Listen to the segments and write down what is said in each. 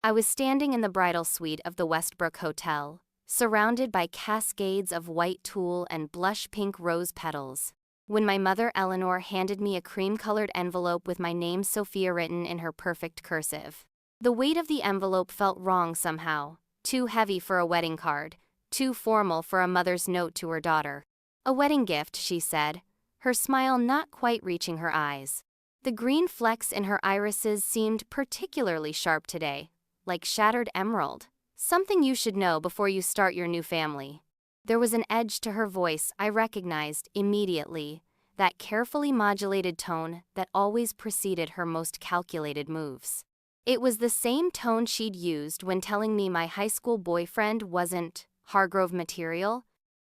I was standing in the bridal suite of the Westbrook Hotel, surrounded by cascades of white tulle and blush pink rose petals, when my mother Eleanor handed me a cream-colored envelope with my name Sophia written in her perfect cursive. The weight of the envelope felt wrong somehow, too heavy for a wedding card, too formal for a mother's note to her daughter. A wedding gift, she said, her smile not quite reaching her eyes. The green flecks in her irises seemed particularly sharp today, like shattered emerald. Something you should know before you start your new family. There was an edge to her voice I recognized immediately, that carefully modulated tone that always preceded her most calculated moves. It was the same tone she'd used when telling me my high school boyfriend wasn't Hargrove material,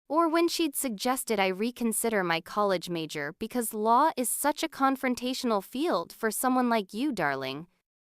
or when she'd suggested I reconsider my college major because law is such a confrontational field for someone like you, darling.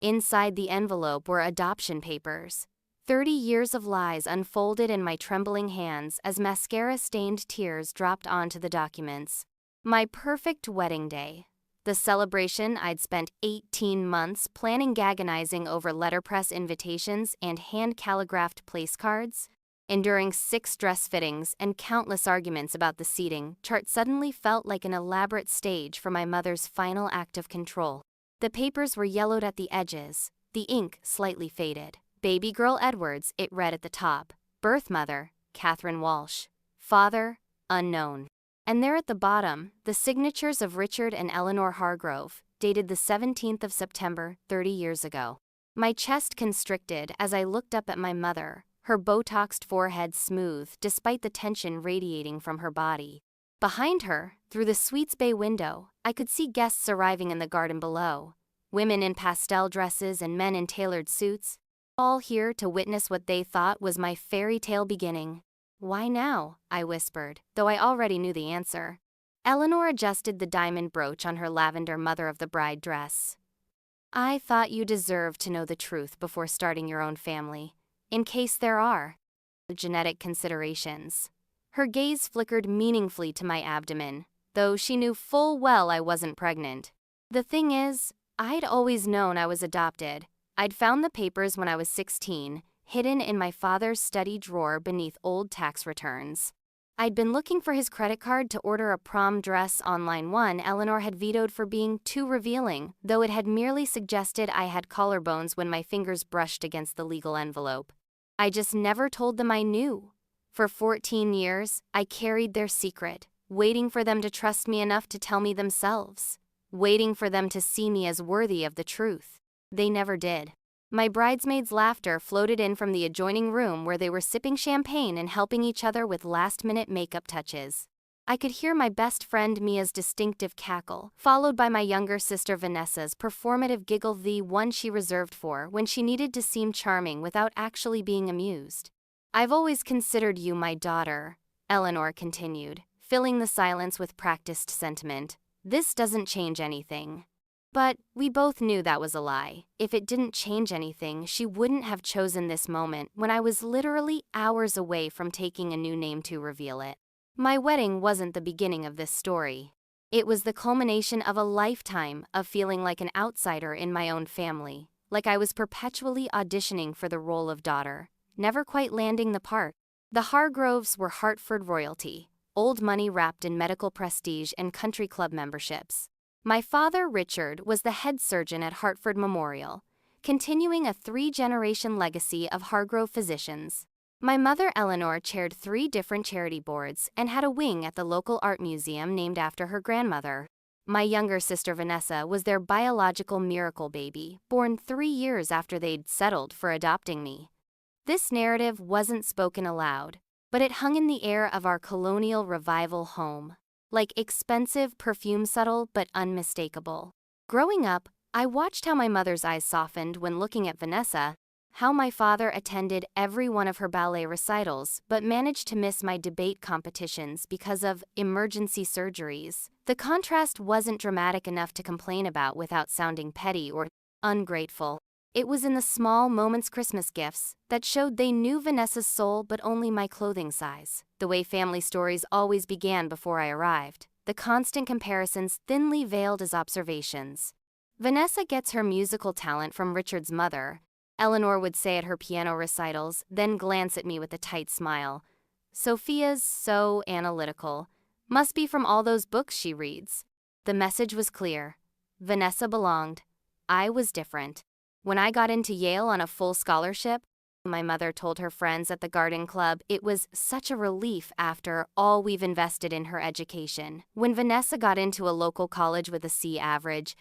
Inside the envelope were adoption papers. 30 years of lies unfolded in my trembling hands as mascara-stained tears dropped onto the documents. My perfect wedding day. The celebration I'd spent 18 months planning, agonizing over letterpress invitations and hand-calligraphed place cards. Enduring 6 dress fittings and countless arguments about the seating chart suddenly felt like an elaborate stage for my mother's final act of control. The papers were yellowed at the edges, the ink slightly faded. Baby girl Edwards, it read at the top. Birth mother, Catherine Walsh. Father, unknown. And there at the bottom, the signatures of Richard and Eleanor Hargrove, dated the 17th of September, 30 years ago. My chest constricted as I looked up at my mother, her Botoxed forehead smooth despite the tension radiating from her body. Behind her, through the suite's bay window, I could see guests arriving in the garden below. Women in pastel dresses and men in tailored suits, all here to witness what they thought was my fairy tale beginning. Why now? I whispered, though I already knew the answer. Eleanor adjusted the diamond brooch on her lavender mother-of-the-bride dress. I thought you deserved to know the truth before starting your own family, in case there are genetic considerations. Her gaze flickered meaningfully to my abdomen, though she knew full well I wasn't pregnant. The thing is, I'd always known I was adopted. I'd found the papers when I was 16, hidden in my father's study drawer beneath old tax returns. I'd been looking for his credit card to order a prom dress online. One Eleanor had vetoed for being too revealing, though it had merely suggested I had collarbones when my fingers brushed against the legal envelope. I just never told them I knew. For 14 years, I carried their secret, waiting for them to trust me enough to tell me themselves, waiting for them to see me as worthy of the truth. They never did. My bridesmaids' laughter floated in from the adjoining room where they were sipping champagne and helping each other with last-minute makeup touches. I could hear my best friend Mia's distinctive cackle, followed by my younger sister Vanessa's performative giggle, the one she reserved for when she needed to seem charming without actually being amused. I've always considered you my daughter, Eleanor continued, filling the silence with practiced sentiment. This doesn't change anything. But we both knew that was a lie. If it didn't change anything, she wouldn't have chosen this moment when I was literally hours away from taking a new name to reveal it. My wedding wasn't the beginning of this story. It was the culmination of a lifetime of feeling like an outsider in my own family, like I was perpetually auditioning for the role of daughter, never quite landing the part. The Hargroves were Hartford royalty, old money wrapped in medical prestige and country club memberships. My father, Richard, was the head surgeon at Hartford Memorial, continuing a 3-generation legacy of Hargrove physicians. My mother, Eleanor, chaired 3 different charity boards and had a wing at the local art museum named after her grandmother. My younger sister, Vanessa, was their biological miracle baby, born 3 years after they'd settled for adopting me. This narrative wasn't spoken aloud, but it hung in the air of our colonial revival home. Like expensive perfume, subtle but unmistakable. Growing up, I watched how my mother's eyes softened when looking at Vanessa, how my father attended every one of her ballet recitals but managed to miss my debate competitions because of emergency surgeries. The contrast wasn't dramatic enough to complain about without sounding petty or ungrateful. It was in the small moments, Christmas gifts, that showed they knew Vanessa's soul but only my clothing size. The way family stories always began before I arrived. The constant comparisons thinly veiled as observations. Vanessa gets her musical talent from Richard's mother. Eleanor would say at her piano recitals, then glance at me with a tight smile. Sophia's so analytical. Must be from all those books she reads. The message was clear. Vanessa belonged. I was different. When I got into Yale on a full scholarship, my mother told her friends at the garden club it was such a relief after all we've invested in her education. When Vanessa got into a local college with a C average,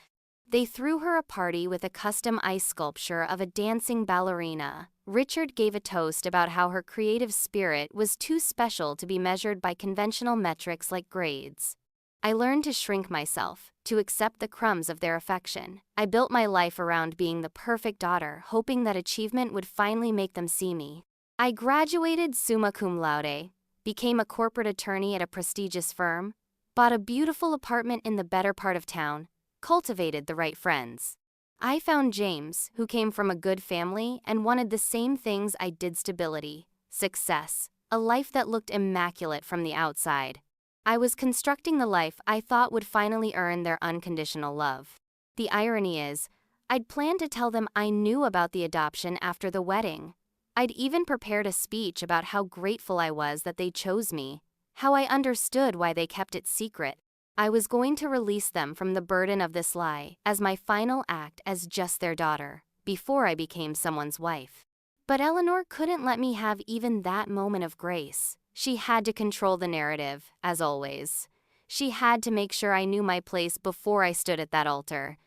they threw her a party with a custom ice sculpture of a dancing ballerina. Richard gave a toast about how her creative spirit was too special to be measured by conventional metrics like grades. I learned to shrink myself, to accept the crumbs of their affection. I built my life around being the perfect daughter, hoping that achievement would finally make them see me. I graduated summa cum laude, became a corporate attorney at a prestigious firm, bought a beautiful apartment in the better part of town, cultivated the right friends. I found James, who came from a good family and wanted the same things I did: stability, success, a life that looked immaculate from the outside. I was constructing the life I thought would finally earn their unconditional love. The irony is, I'd planned to tell them I knew about the adoption after the wedding. I'd even prepared a speech about how grateful I was that they chose me, how I understood why they kept it secret. I was going to release them from the burden of this lie as my final act as just their daughter, before I became someone's wife. But Eleanor couldn't let me have even that moment of grace. She had to control the narrative, as always. She had to make sure I knew my place before I stood at that altar.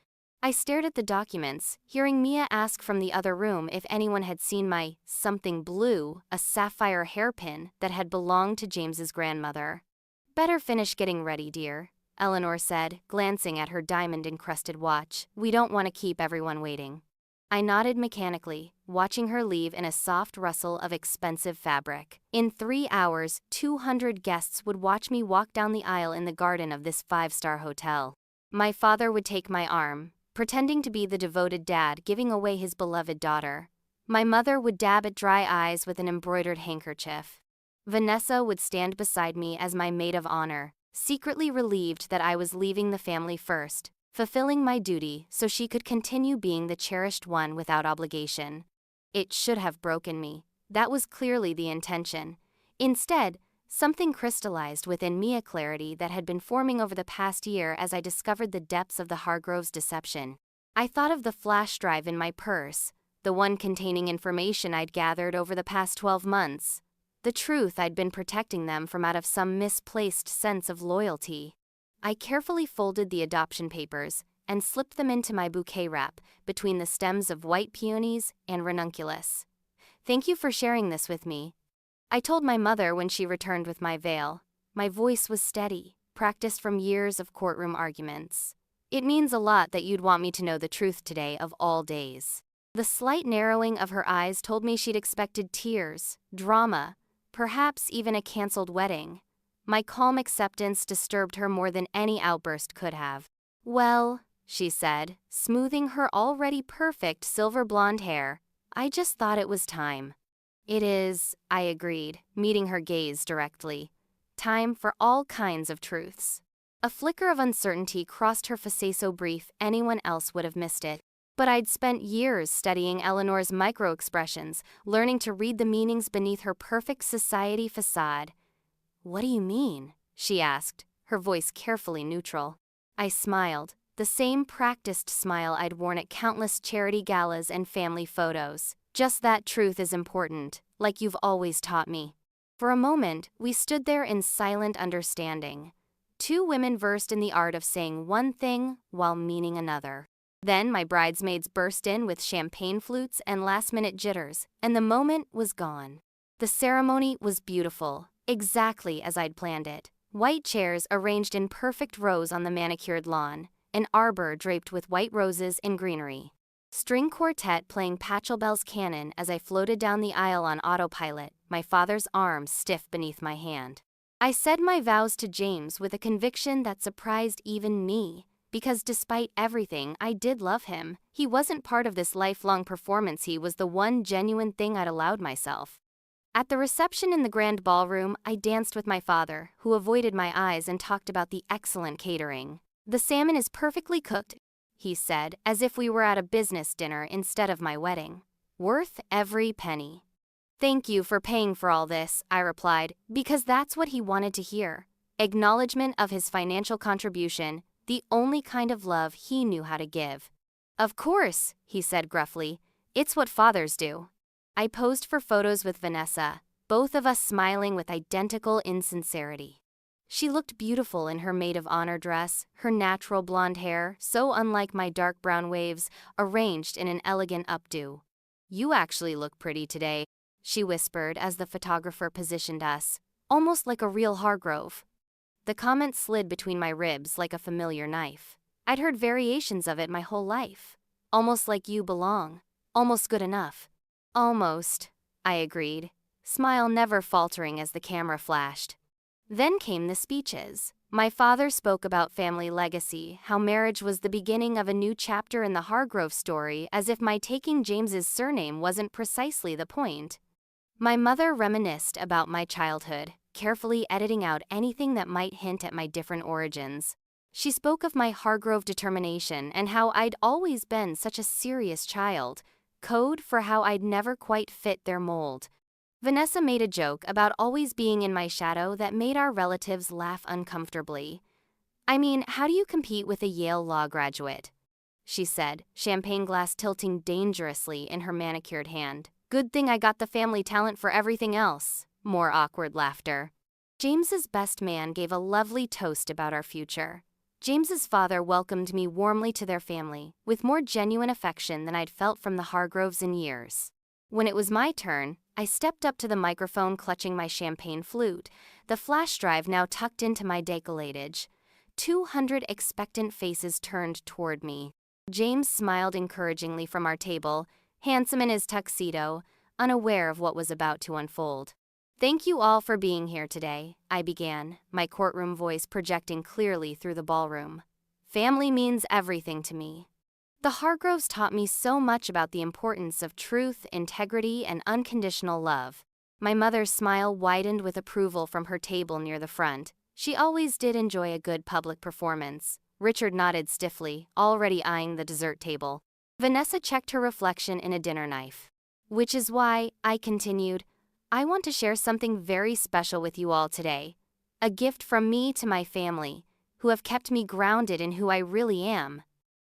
I stared at the documents, hearing Mia ask from the other room if anyone had seen my something blue, a sapphire hairpin that had belonged to James's grandmother. "Better finish getting ready, dear," Eleanor said, glancing at her diamond-encrusted watch. "We don't want to keep everyone waiting." I nodded mechanically, watching her leave in a soft rustle of expensive fabric. In 3 hours, 200 guests would watch me walk down the aisle in the garden of this 5-star hotel. My father would take my arm, pretending to be the devoted dad giving away his beloved daughter. My mother would dab at dry eyes with an embroidered handkerchief. Vanessa would stand beside me as my maid of honor, secretly relieved that I was leaving the family first, fulfilling my duty so she could continue being the cherished one without obligation. It should have broken me. That was clearly the intention. Instead, something crystallized within me, a clarity that had been forming over the past year as I discovered the depths of the Hargroves' deception. I thought of the flash drive in my purse, the one containing information I'd gathered over the past 12 months. The truth I'd been protecting them from out of some misplaced sense of loyalty. I carefully folded the adoption papers and slipped them into my bouquet wrap between the stems of white peonies and ranunculus. "Thank you for sharing this with me," I told my mother when she returned with my veil. My voice was steady, practiced from years of courtroom arguments. "It means a lot that you'd want me to know the truth today of all days." The slight narrowing of her eyes told me she'd expected tears, drama, perhaps even a canceled wedding. My calm acceptance disturbed her more than any outburst could have. "Well," she said, smoothing her already perfect silver blonde hair, "I just thought it was time." "It is," I agreed, meeting her gaze directly. "Time for all kinds of truths." A flicker of uncertainty crossed her face so brief anyone else would have missed it. But I'd spent years studying Eleanor's micro-expressions, learning to read the meanings beneath her perfect society facade. "What do you mean?" she asked, her voice carefully neutral. I smiled, the same practiced smile I'd worn at countless charity galas and family photos. "Just that truth is important, like you've always taught me." For a moment, we stood there in silent understanding. Two women versed in the art of saying one thing while meaning another. Then my bridesmaids burst in with champagne flutes and last-minute jitters, and the moment was gone. The ceremony was beautiful, exactly as I'd planned it. White chairs arranged in perfect rows on the manicured lawn, an arbor draped with white roses and greenery. String quartet playing Pachelbel's canon as I floated down the aisle on autopilot, my father's arm stiff beneath my hand. I said my vows to James with a conviction that surprised even me, because despite everything, I did love him. He wasn't part of this lifelong performance, he was the one genuine thing I'd allowed myself. At the reception in the grand ballroom, I danced with my father, who avoided my eyes and talked about the excellent catering. "The salmon is perfectly cooked," he said, as if we were at a business dinner instead of my wedding. Worth every penny. Thank you for paying for all this, I replied, because that's what he wanted to hear. Acknowledgement of his financial contribution, the only kind of love he knew how to give. Of course, he said gruffly. It's what fathers do. I posed for photos with Vanessa, both of us smiling with identical insincerity. She looked beautiful in her maid of honor dress, her natural blonde hair, so unlike my dark brown waves, arranged in an elegant updo. You actually look pretty today, she whispered as the photographer positioned us, almost like a real Hargrove. The comment slid between my ribs like a familiar knife. I'd heard variations of it my whole life. Almost like you belong. Almost good enough. Almost, I agreed, smile never faltering as the camera flashed. Then came the speeches. My father spoke about family legacy, how marriage was the beginning of a new chapter in the Hargrove story, as if my taking James's surname wasn't precisely the point. My mother reminisced about my childhood, carefully editing out anything that might hint at my different origins. She spoke of my Hargrove determination and how I'd always been such a serious child, code for how I'd never quite fit their mold. Vanessa made a joke about always being in my shadow that made our relatives laugh uncomfortably. I mean, how do you compete with a Yale law graduate? She said, champagne glass tilting dangerously in her manicured hand. Good thing I got the family talent for everything else. More awkward laughter. James's best man gave a lovely toast about our future. James's father welcomed me warmly to their family, with more genuine affection than I'd felt from the Hargroves in years. When it was my turn, I stepped up to the microphone clutching my champagne flute, the flash drive now tucked into my décolletage. 200 expectant faces turned toward me. James smiled encouragingly from our table, handsome in his tuxedo, unaware of what was about to unfold. Thank you all for being here today, I began, my courtroom voice projecting clearly through the ballroom. Family means everything to me. The Hargroves taught me so much about the importance of truth, integrity, and unconditional love. My mother's smile widened with approval from her table near the front. She always did enjoy a good public performance. Richard nodded stiffly, already eyeing the dessert table. Vanessa checked her reflection in a dinner knife. Which is why, I continued, I want to share something very special with you all today. A gift from me to my family, who have kept me grounded in who I really am.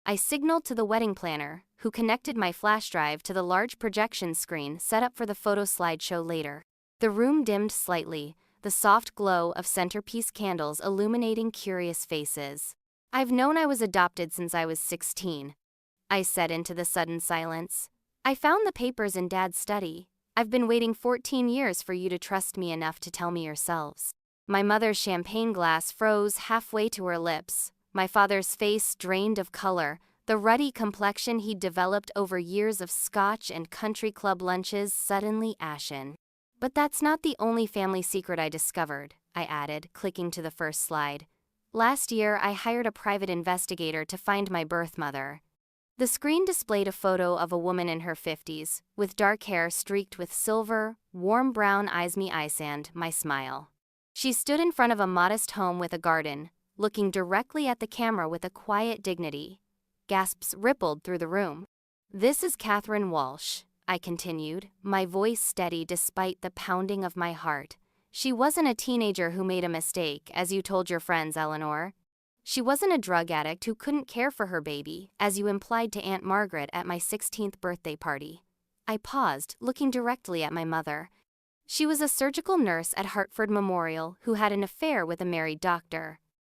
I signaled to the wedding planner, who connected my flash drive to the large projection screen set up for the photo slideshow later. The room dimmed slightly, the soft glow of centerpiece candles illuminating curious faces. I've known I was adopted since I was 16, I said into the sudden silence. I found the papers in Dad's study. I've been waiting 14 years for you to trust me enough to tell me yourselves. My mother's champagne glass froze halfway to her lips. My father's face drained of color, the ruddy complexion he'd developed over years of Scotch and country club lunches suddenly ashen. But that's not the only family secret I discovered, I added, clicking to the first slide. Last year, I hired a private investigator to find my birth mother. The screen displayed a photo of a woman in her 50s, with dark hair streaked with silver, warm brown eyes me eye sand, my smile. She stood in front of a modest home with a garden, looking directly at the camera with a quiet dignity. Gasps rippled through the room. This is Catherine Walsh, I continued, my voice steady despite the pounding of my heart. She wasn't a teenager who made a mistake, as you told your friends, Eleanor. She wasn't a drug addict who couldn't care for her baby, as you implied to Aunt Margaret at my 16th birthday party. I paused, looking directly at my mother. She was a surgical nurse at Hartford Memorial who had an affair with a married doctor.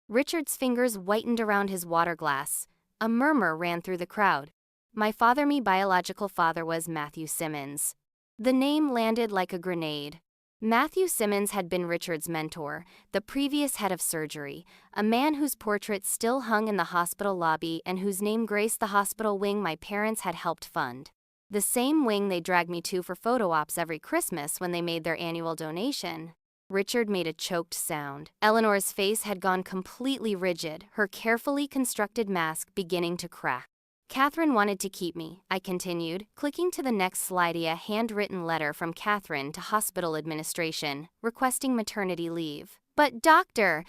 Richard's fingers whitened around his water glass. A murmur ran through the crowd. My me biological father was Matthew Simmons. The name landed like a grenade. Matthew Simmons had been Richard's mentor, the previous head of surgery, a man whose portrait still hung in the hospital lobby and whose name graced the hospital wing my parents had helped fund. The same wing they dragged me to for photo ops every Christmas when they made their annual donation. Richard made a choked sound. Eleanor's face had gone completely rigid, her carefully constructed mask beginning to crack. Catherine wanted to keep me, I continued, clicking to the next slide, a handwritten letter from Catherine to hospital administration, requesting maternity leave. But Dr.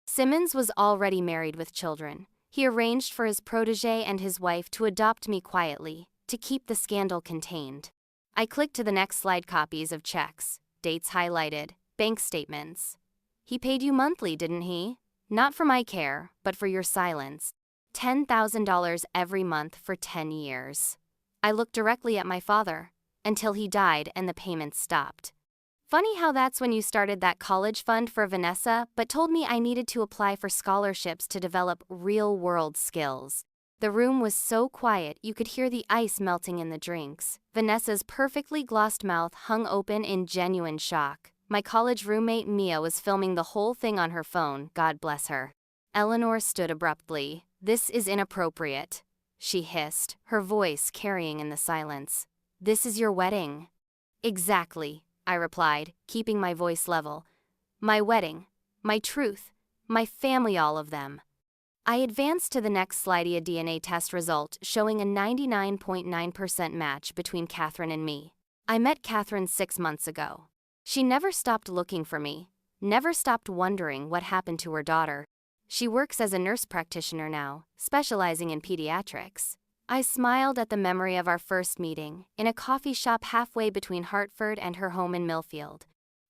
Simmons was already married with children. He arranged for his protege and his wife to adopt me quietly, to keep the scandal contained. I clicked to the next slide: copies of checks, dates highlighted, bank statements. He paid you monthly, didn't he? Not for my care, but for your silence. $10,000 every month for 10 years. I looked directly at my father, until he died and the payments stopped. Funny how that's when you started that college fund for Vanessa, but told me I needed to apply for scholarships to develop real-world skills. The room was so quiet you could hear the ice melting in the drinks. Vanessa's perfectly glossed mouth hung open in genuine shock. My college roommate Mia was filming the whole thing on her phone, God bless her. Eleanor stood abruptly. "This is inappropriate," she hissed, her voice carrying in the silence. "This is your wedding." "Exactly," I replied, keeping my voice level. "My wedding, my truth, my family, all of them." I advanced to the next slide: a DNA test result showing a 99.9% match between Catherine and me. I met Catherine 6 months ago. She never stopped looking for me, never stopped wondering what happened to her daughter. She works as a nurse practitioner now, specializing in pediatrics. I smiled at the memory of our first meeting, in a coffee shop halfway between Hartford and her home in Millfield.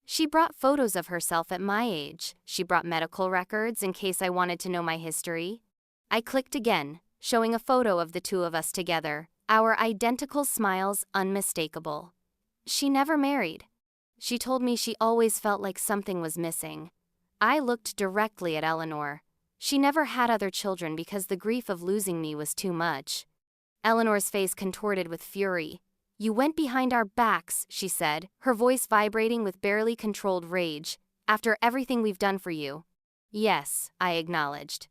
She brought photos of herself at my age. She brought medical records in case I wanted to know my history. I clicked again, showing a photo of the two of us together, our identical smiles unmistakable. She never married. She told me she always felt like something was missing. I looked directly at Eleanor. She never had other children because the grief of losing me was too much. Eleanor's face contorted with fury. "You went behind our backs," she said, her voice vibrating with barely controlled rage. "After everything we've done for you." "Yes," I acknowledged.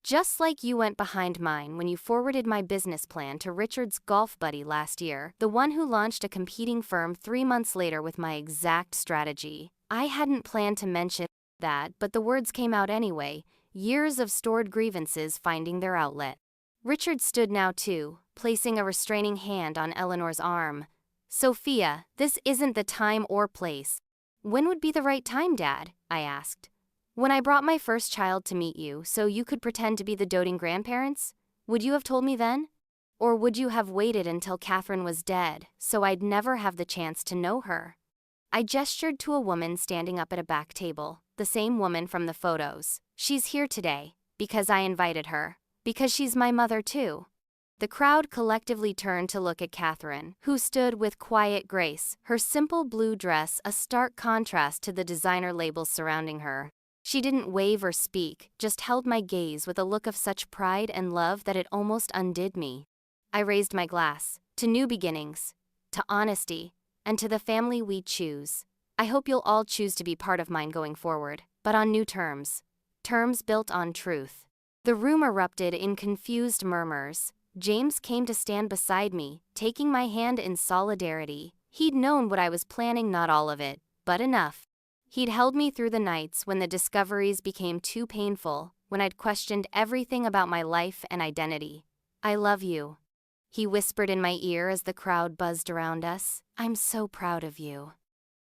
"Just like you went behind mine when you forwarded my business plan to Richard's golf buddy last year, the one who launched a competing firm 3 months later with my exact strategy." I hadn't planned to mention that, but the words came out anyway, years of stored grievances finding their outlet. Richard stood now too, placing a restraining hand on Eleanor's arm. "Sophia, this isn't the time or place." "When would be the right time, Dad?" I asked. "When I brought my first child to meet you so you could pretend to be the doting grandparents? Would you have told me then? Or would you have waited until Catherine was dead, so I'd never have the chance to know her?" I gestured to a woman standing up at a back table, the same woman from the photos. "She's here today, because I invited her, because she's my mother too." The crowd collectively turned to look at Catherine, who stood with quiet grace, her simple blue dress a stark contrast to the designer labels surrounding her. She didn't wave or speak, just held my gaze with a look of such pride and love that it almost undid me. I raised my glass, to new beginnings, to honesty, and to the family we choose. I hope you'll all choose to be part of mine going forward, but on new terms. Terms built on truth. The room erupted in confused murmurs. James came to stand beside me, taking my hand in solidarity. He'd known what I was planning, not all of it, but enough. He'd held me through the nights when the discoveries became too painful, when I'd questioned everything about my life and identity. "I love you," he whispered in my ear as the crowd buzzed around us. "I'm so proud of you."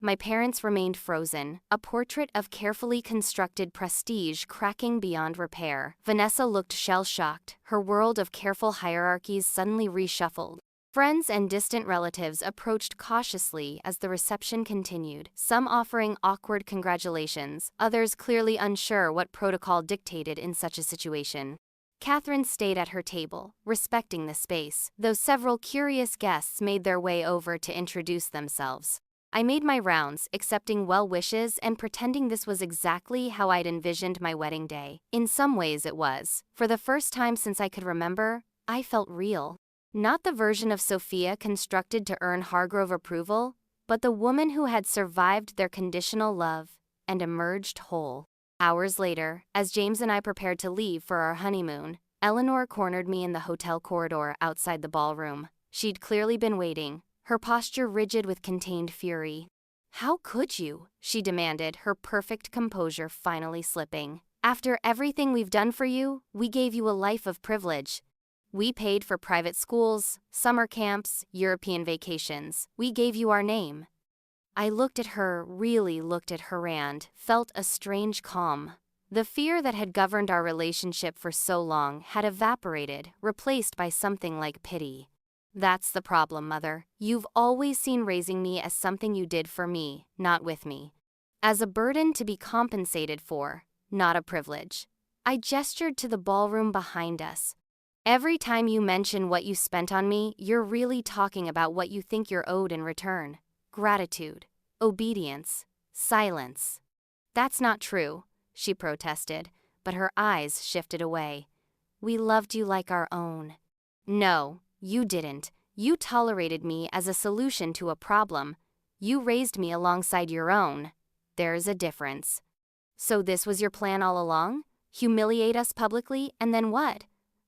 My parents remained frozen, a portrait of carefully constructed prestige cracking beyond repair. Vanessa looked shell-shocked, her world of careful hierarchies suddenly reshuffled. Friends and distant relatives approached cautiously as the reception continued, some offering awkward congratulations, others clearly unsure what protocol dictated in such a situation. Catherine stayed at her table, respecting the space, though several curious guests made their way over to introduce themselves. I made my rounds, accepting well wishes and pretending this was exactly how I'd envisioned my wedding day. In some ways it was. For the first time since I could remember, I felt real. Not the version of Sophia constructed to earn Hargrove approval, but the woman who had survived their conditional love and emerged whole. Hours later, as James and I prepared to leave for our honeymoon, Eleanor cornered me in the hotel corridor outside the ballroom. She'd clearly been waiting, her posture rigid with contained fury. "How could you?" she demanded, her perfect composure finally slipping. "After everything we've done for you, we gave you a life of privilege. We paid for private schools, summer camps, European vacations. We gave you our name." I looked at her, really looked at her, and felt a strange calm. The fear that had governed our relationship for so long had evaporated, replaced by something like pity. That's the problem, Mother. You've always seen raising me as something you did for me, not with me. As a burden to be compensated for, not a privilege. I gestured to the ballroom behind us. Every time you mention what you spent on me, you're really talking about what you think you're owed in return. Gratitude, obedience, silence. That's not true, she protested, but her eyes shifted away. We loved you like our own. No, you didn't. You tolerated me as a solution to a problem. You raised me alongside your own. There's a difference. So this was your plan all along? Humiliate us publicly, and then what?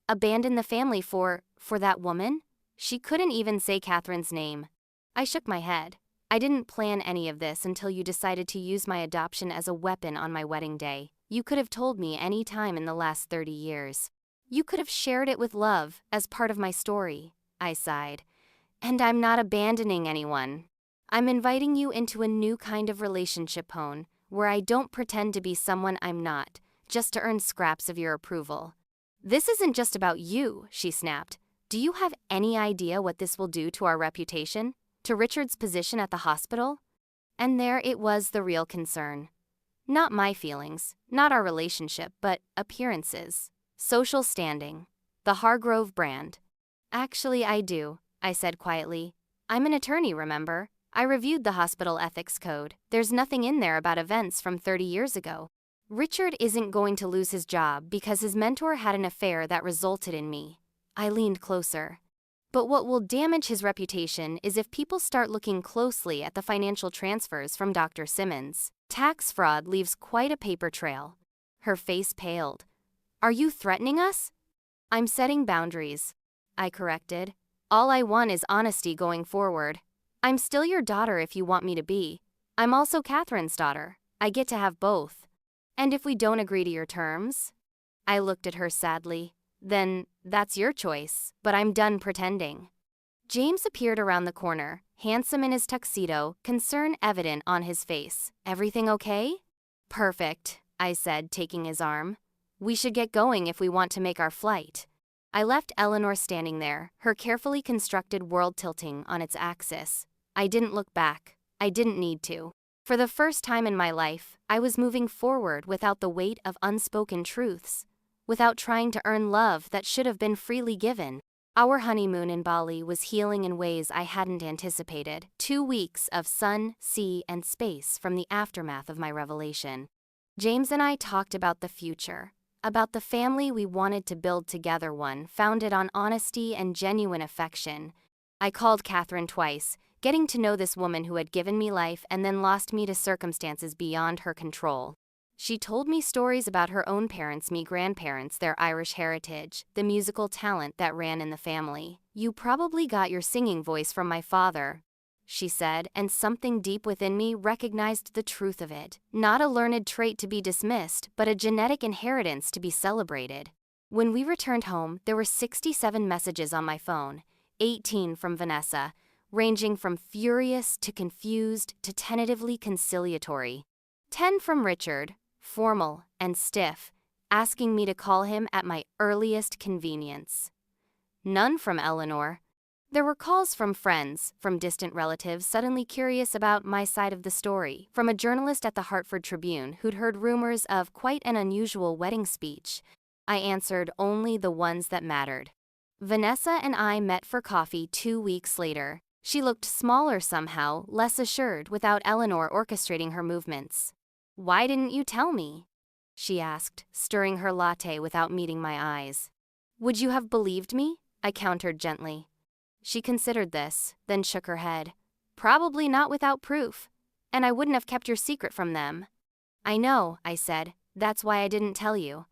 Abandon the family for that woman? She couldn't even say Catherine's name. I shook my head. I didn't plan any of this until you decided to use my adoption as a weapon on my wedding day. You could have told me any time in the last 30 years. You could have shared it with love as part of my story, I sighed. And I'm not abandoning anyone. I'm inviting you into a new kind of relationship, Hone, where I don't pretend to be someone I'm not, just to earn scraps of your approval. This isn't just about you, she snapped. Do you have any idea what this will do to our reputation? To Richard's position at the hospital? And there it was, the real concern. Not my feelings, not our relationship, but appearances. Social standing. The Hargrove brand. Actually, I do, I said quietly. I'm an attorney, remember? I reviewed the hospital ethics code. There's nothing in there about events from 30 years ago. Richard isn't going to lose his job because his mentor had an affair that resulted in me. I leaned closer. But what will damage his reputation is if people start looking closely at the financial transfers from Dr. Simmons. Tax fraud leaves quite a paper trail. Her face paled. Are you threatening us? I'm setting boundaries, I corrected. All I want is honesty going forward. I'm still your daughter if you want me to be. I'm also Catherine's daughter. I get to have both. And if we don't agree to your terms? I looked at her sadly. Then, that's your choice, but I'm done pretending. James appeared around the corner, handsome in his tuxedo, concern evident on his face. Everything okay? Perfect, I said, taking his arm. We should get going if we want to make our flight. I left Eleanor standing there, her carefully constructed world tilting on its axis. I didn't look back. I didn't need to. For the first time in my life, I was moving forward without the weight of unspoken truths, without trying to earn love that should have been freely given. Our honeymoon in Bali was healing in ways I hadn't anticipated. 2 weeks of sun, sea, and space from the aftermath of my revelation. James and I talked about the future, about the family we wanted to build together, one founded on honesty and genuine affection. I called Catherine twice, getting to know this woman who had given me life and then lost me to circumstances beyond her control. She told me stories about her own parents, me grandparents, their Irish heritage, the musical talent that ran in the family. You probably got your singing voice from my father, she said, and something deep within me recognized the truth of it. Not a learned trait to be dismissed, but a genetic inheritance to be celebrated. When we returned home, there were 67 messages on my phone, 18 from Vanessa, ranging from furious to confused to tentatively conciliatory. 10 from Richard, formal and stiff, asking me to call him at my earliest convenience. None from Eleanor. There were calls from friends, from distant relatives suddenly curious about my side of the story, from a journalist at the Hartford Tribune who'd heard rumors of quite an unusual wedding speech. I answered only the ones that mattered. Vanessa and I met for coffee 2 weeks later. She looked smaller somehow, less assured, without Eleanor orchestrating her movements. Why didn't you tell me? She asked, stirring her latte without meeting my eyes. Would you have believed me? I countered gently. She considered this, then shook her head. Probably not without proof. And I wouldn't have kept your secret from them. I know, I said. That's why I didn't tell you.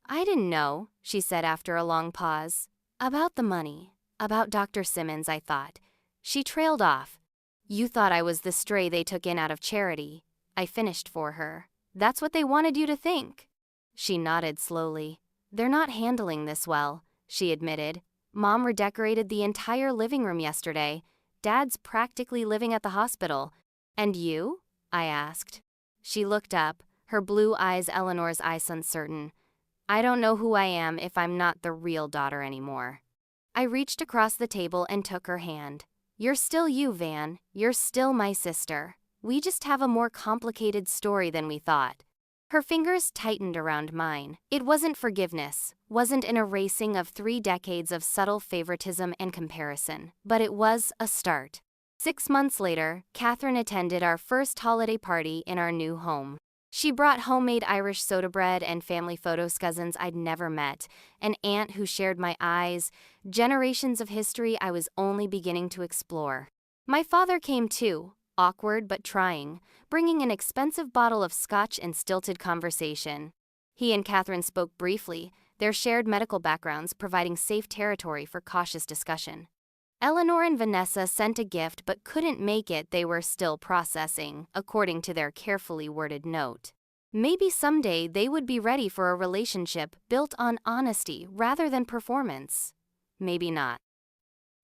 I didn't know, she said after a long pause. About the money. About Dr. Simmons, I thought. She trailed off. You thought I was the stray they took in out of charity. I finished for her. That's what they wanted you to think. She nodded slowly. They're not handling this well, she admitted. Mom redecorated the entire living room yesterday. Dad's practically living at the hospital. And you? I asked. She looked up, her blue eyes Eleanor's eyes uncertain. I don't know who I am if I'm not the real daughter anymore. I reached across the table and took her hand. "You're still you, Van. You're still my sister. We just have a more complicated story than we thought." Her fingers tightened around mine. It wasn't forgiveness, wasn't an erasing of 3 decades of subtle favoritism and comparison, but it was a start. 6 months later, Catherine attended our first holiday party in our new home. She brought homemade Irish soda bread and family photos, cousins I'd never met, an aunt who shared my eyes, generations of history I was only beginning to explore. My father came too, awkward but trying, bringing an expensive bottle of scotch and stilted conversation. He and Catherine spoke briefly, their shared medical backgrounds providing safe territory for cautious discussion. Eleanor and Vanessa sent a gift but couldn't make it. They were still processing, according to their carefully worded note. Maybe someday they would be ready for a relationship built on honesty rather than performance. Maybe not.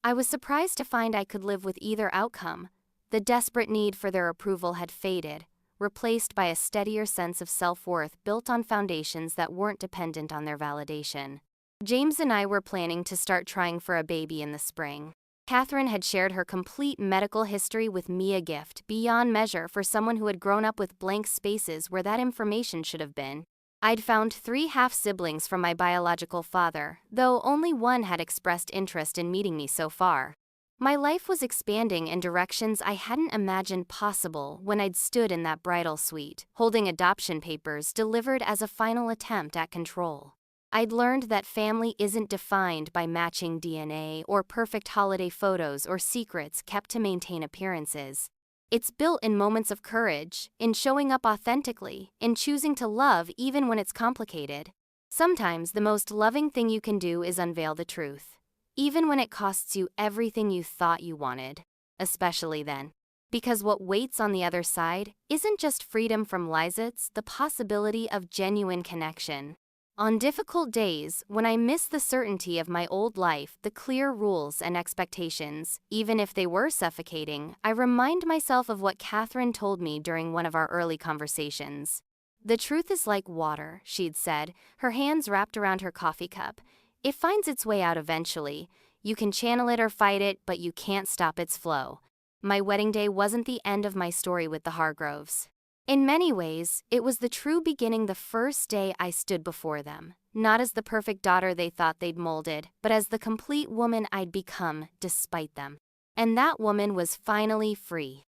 I was surprised to find I could live with either outcome. The desperate need for their approval had faded, replaced by a steadier sense of self-worth built on foundations that weren't dependent on their validation. James and I were planning to start trying for a baby in the spring. Catherine had shared her complete medical history with me, a gift beyond measure for someone who had grown up with blank spaces where that information should have been. I'd found 3 half-siblings from my biological father, though only one had expressed interest in meeting me so far. My life was expanding in directions I hadn't imagined possible when I'd stood in that bridal suite, holding adoption papers delivered as a final attempt at control. I'd learned that family isn't defined by matching DNA or perfect holiday photos or secrets kept to maintain appearances. It's built in moments of courage, in showing up authentically, in choosing to love even when it's complicated. Sometimes the most loving thing you can do is unveil the truth, even when it costs you everything you thought you wanted, especially then. Because what waits on the other side isn't just freedom from lies, it's the possibility of genuine connection. On difficult days, when I miss the certainty of my old life, the clear rules and expectations, even if they were suffocating, I remind myself of what Catherine told me during one of our early conversations. "The truth is like water," she'd said, her hands wrapped around her coffee cup. "It finds its way out eventually. You can channel it or fight it, but you can't stop its flow." My wedding day wasn't the end of my story with the Hargroves. In many ways, it was the true beginning, the first day I stood before them, not as the perfect daughter they thought they'd molded, but as the complete woman I'd become despite them. And that woman was finally free.